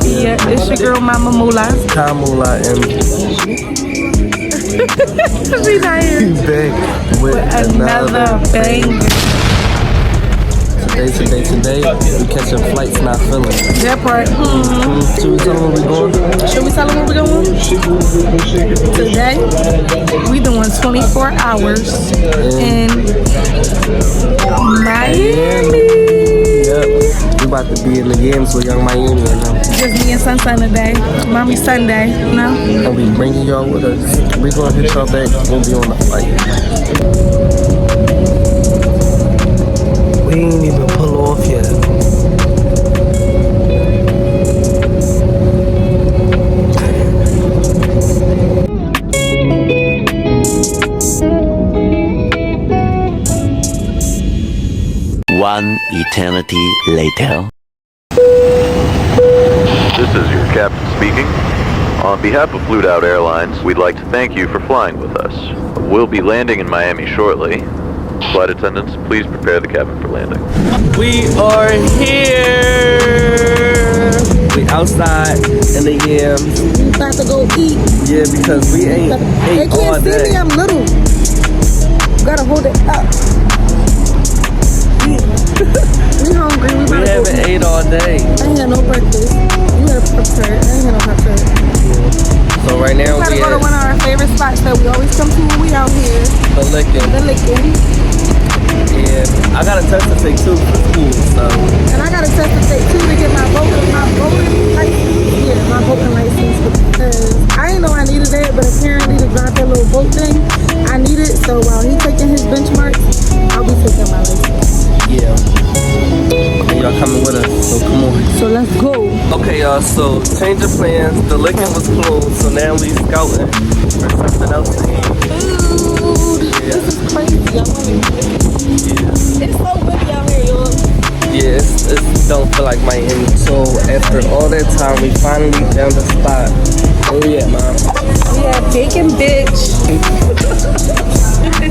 Yeah, it's your girl Mama Moolah. Kamula and Be nice. back with Another banger. Today, we catching flights, not feeling. That part. Should we tell them where we going? Should we tell them where we going? Today, we doing 24 hours in Miami. Yep. We about to be in the games with Young Miami right now. Just me and Sunshine today. Mommy Sunday, you know? And we bringing y'all with us. We gonna hit y'all back when we on the flight. We ain't even pull off yet. One eternity later. This is your captain speaking. On behalf of Flued Out Airlines, we'd like to thank you for flying with us. We'll be landing in Miami shortly. Flight attendants, please prepare the cabin for landing. We are here. We outside in the yams. We about to go eat. Yeah, because we ain't They ate all can't see day. me, I'm little. Gotta hold it up. We hungry, we about to go haven't eat. ate all day. I ain't had no breakfast. You had prepared. I ain't had no prepared. So right now We gotta we go to at one of our favorite spots that we always come to when we out here. the Lickin. The Lickin. And I got a test to take too for school, so. And I got a test to take too to get my voting license. Yeah, my voting license, because I didn't know I needed that, but apparently to drive that little vote thing, I need it. So while he's taking his benchmarks, I'll be taking my license. Yeah. And y'all coming with us, so come on. So let's go. Okay, y'all, so change of plans. The Lickin was closed, so now we scouting for something else to eat. Food. Yeah. This is crazy. I want it. Yeah. It's so windy out here, y'all. Yeah, it don't feel like Miami. So after all that time, we finally found a spot. Where we at, Mom? We have bacon, bitch.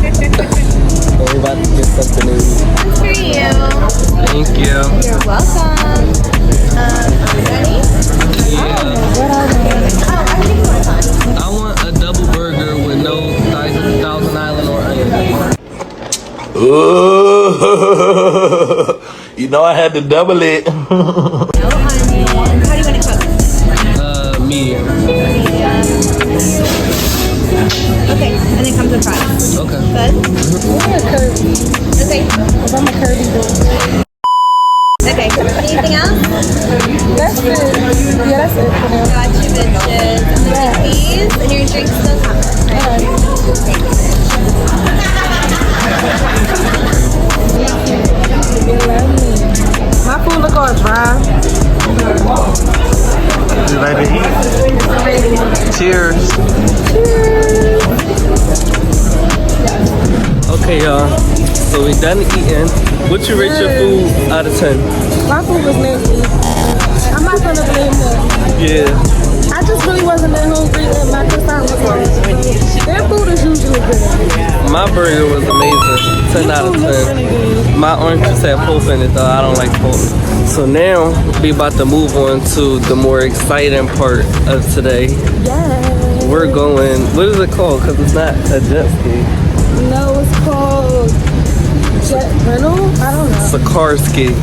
So we about to get something to eat. For you. Thank you. You're welcome. Ready? Yeah. What I want? Oh, I think you want fun. I want a double burger with no Thousand Island or onion. You know I had to double it. No onion. How do you want it cooked? Medium. Okay, and it comes with fries. Okay. Good? We're a curvy. Okay. Because I'm a curvy bitch. Okay. Anything else? That's it. Yeah, that's it for now. Got you, bitches. And then these, and your drinks still come. Right? Thank you. My food look all dry. You ready to eat? Cheers. Okay, y'all. So we done eating. What you rate your food out of 10? My food was nasty. I'm not gonna blame them. Yeah. I just really wasn't that hungry and my croissant was hard. Their food is usually good. My burger was amazing. 10 out of 10. My orange juice had pulp in it though. I don't like pulp. So now we about to move on to the more exciting part of today. Yeah. We're going, what is it called? Because it's not a jet ski. No, it's called jet rental. I don't know. It's a car ski.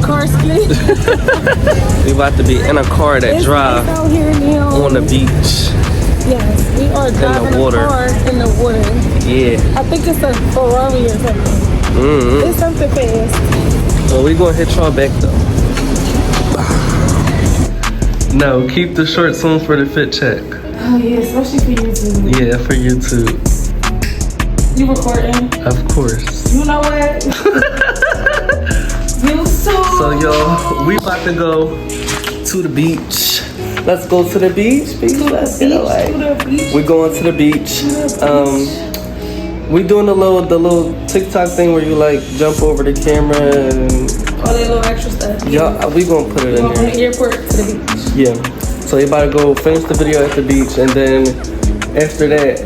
Car ski. We about to be in a car that It's drive out here now. on the beach. Yes, we are driving water. a car in the water. Yeah. I think it's a Ferrari or something. Mm-hmm. It's something fast. Well, we gonna hit y'all back though. No, keep the shorts on for the fit check. Oh yeah, especially for YouTube. Yeah, for YouTube. You recording? Of course. You know what? You too. So y'all, we about to go to the beach. Let's go to the beach, people. Let's get away. We're going to the beach. We doing the little TikTok thing where you like jump over the camera and All that little extra stuff. yeah, we gonna put it in From the there. airport to the beach. Yeah. So you about to go finish the video at the beach, and then after that,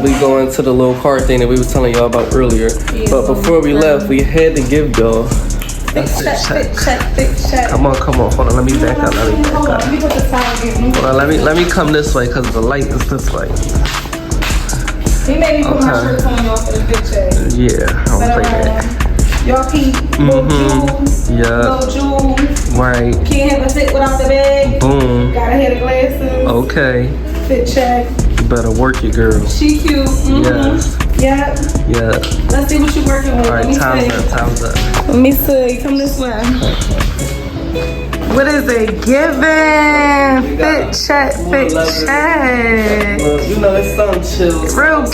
we go into the little car thing that we was telling y'all about earlier. Yeah, but before we left, we had to give y'all Fit check. Come on. Hold on, let me back up. Hold on, let me put the sign again. Hold on, let me come this way because the light is this way. He made me put my shirt on y'all for the fit check. Yeah, I don't play that. Y'all keep little jewels. Yeah. Little jewels. Right. Can't have a fit without the bag. Boom. Gotta have the glasses. Okay. Fit check. You better work it, girl. She cute. Yes. Yep. Yeah. Let's see what you're working with. All right, time's up. Let me see. Come this way. What is it? Giving. Fit check. You know, it's something chill. Real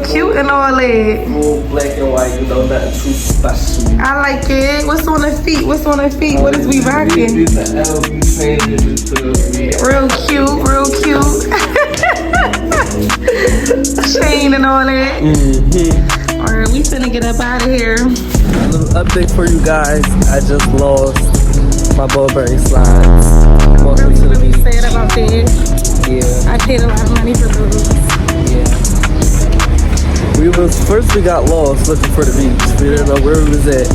cute and all that. Full black and white, you know, nothing too special. I like it. What's on the feet? What is we rocking? Real cute. Chain and all that. Alright, we finna get up out of here. A little update for you guys. I just lost my Burberry slides. Really sad about that. Yeah. I paid a lot of money for those. Yeah. We got lost looking for the beach. We didn't know where we was at.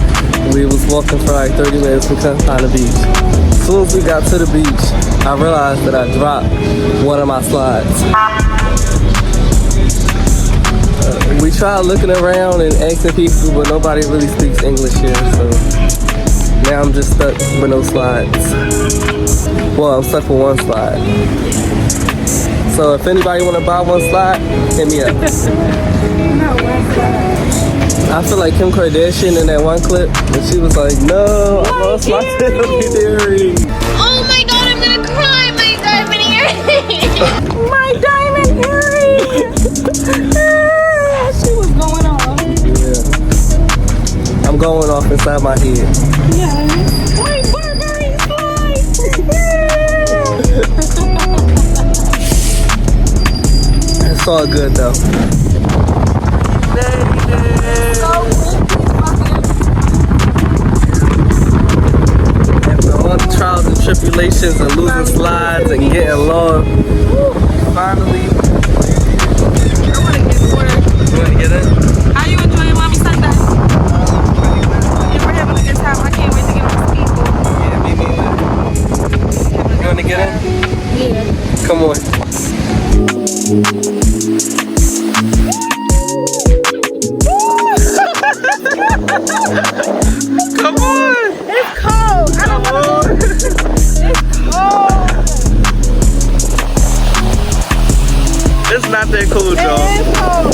We was walking for like 30 minutes. We couldn't find the beach. As soon as we got to the beach, I realized that I dropped one of my slides. We tried looking around and asking people, but nobody really speaks English here, so now I'm just stuck with no slides. Well, I'm stuck with one slide. So if anybody want to buy one slide, hit me up. I feel like Kim Kardashian in that one clip, and she was like, no, I lost my diamond earring. Oh my god, I'm gonna cry. My diamond earring. My diamond earring. She was going off. Yeah. I'm going off inside my head. Yes. My Burberry slide. It's all good though. After all the trials and tribulations and losing slides and getting lost, finally. I want to get more. You want to get in? How you enjoying Mommy Sunday? Yeah, we're having a good time. I can't wait to get on the speedboat. Yeah, me neither. You want to get in? Yeah. Come on. Come on! It's cold. I don't want to go. It's cold. It's not that cool, y'all. It's cold.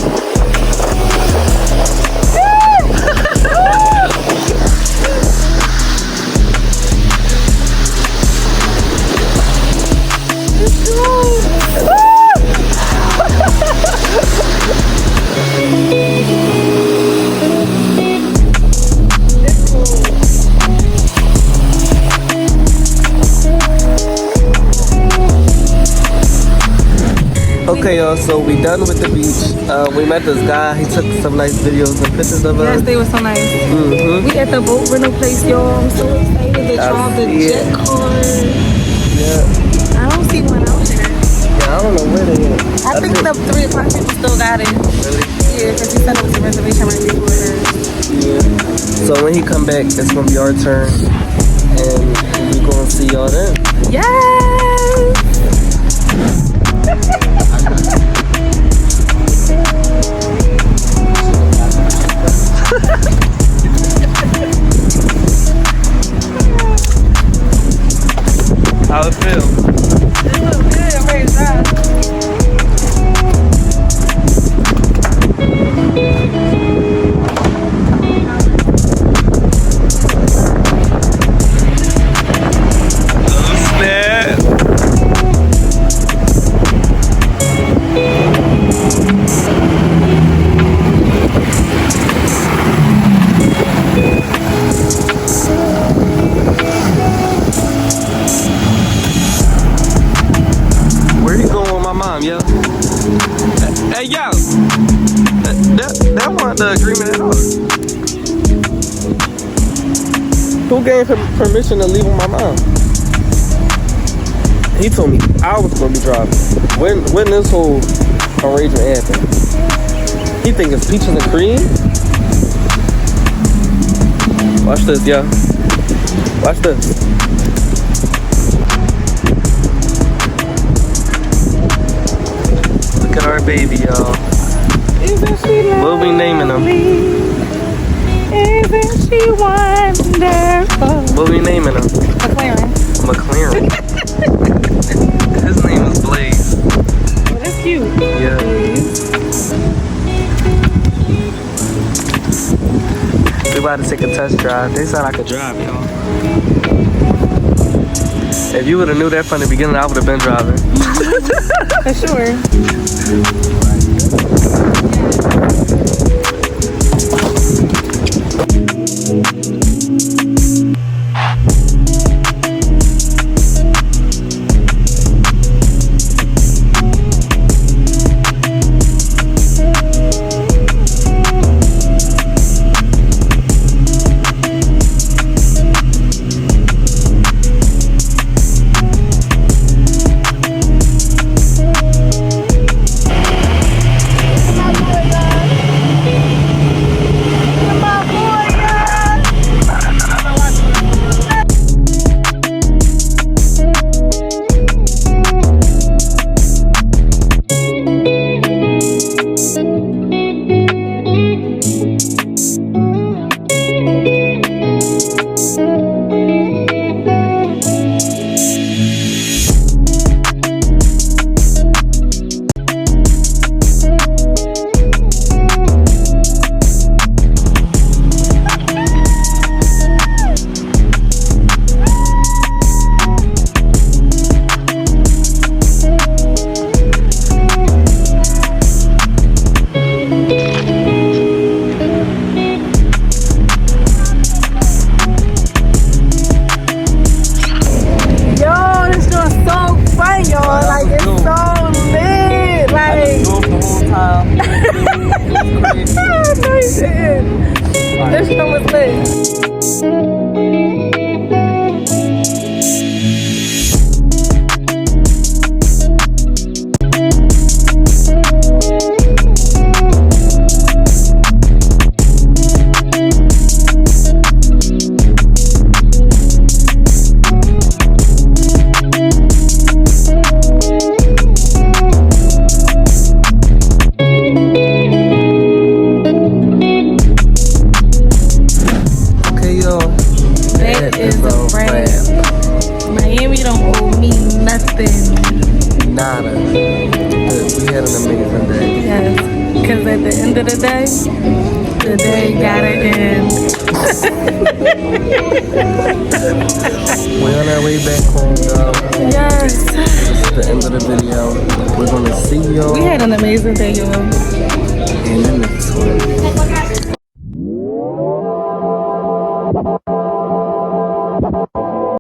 Okay, y'all, so we done with the beach. We met this guy. He took some nice videos and pictures of us. Yes, they were so nice. Mm-hmm. We at the boat rental place, y'all. I'm so excited to drive the JetCar. Yeah. I don't see one out there. Yeah, I don't know where they at. I think the 3 o'clock people still got it. Really? Yeah, because he said it was a reservation right before hers. Yeah. So when he come back, it's gonna be our turn, and we gonna see y'all then. Yes! How it feel? It feels good. I'm ready to drive. Yo. Hey, yo. That wasn't the agreement at all. Who gave him permission to leave with my mom? He told me I was gonna be driving. When this whole arrangement happened? He think it's peaches and cream? Watch this, yeah. Watch this. Look at our baby, y'all. Isn't she lovely? What we naming him? Isn't she wonderful? What we naming him? McLaren. McLaren. His name is Blaze. Well, that's cute. Yeah. We about to take a test drive. They said I could drive, y'all. If you would have knew that from the beginning, I would have been driving. For sure. This show was lit. Miami don't owe me nothing. Nada. We had an amazing day. Yes, because at the end of the day gotta end. We're on our way back home, y'all. Yes. This is the end of the video. We're gonna see y'all. We had an amazing day, y'all.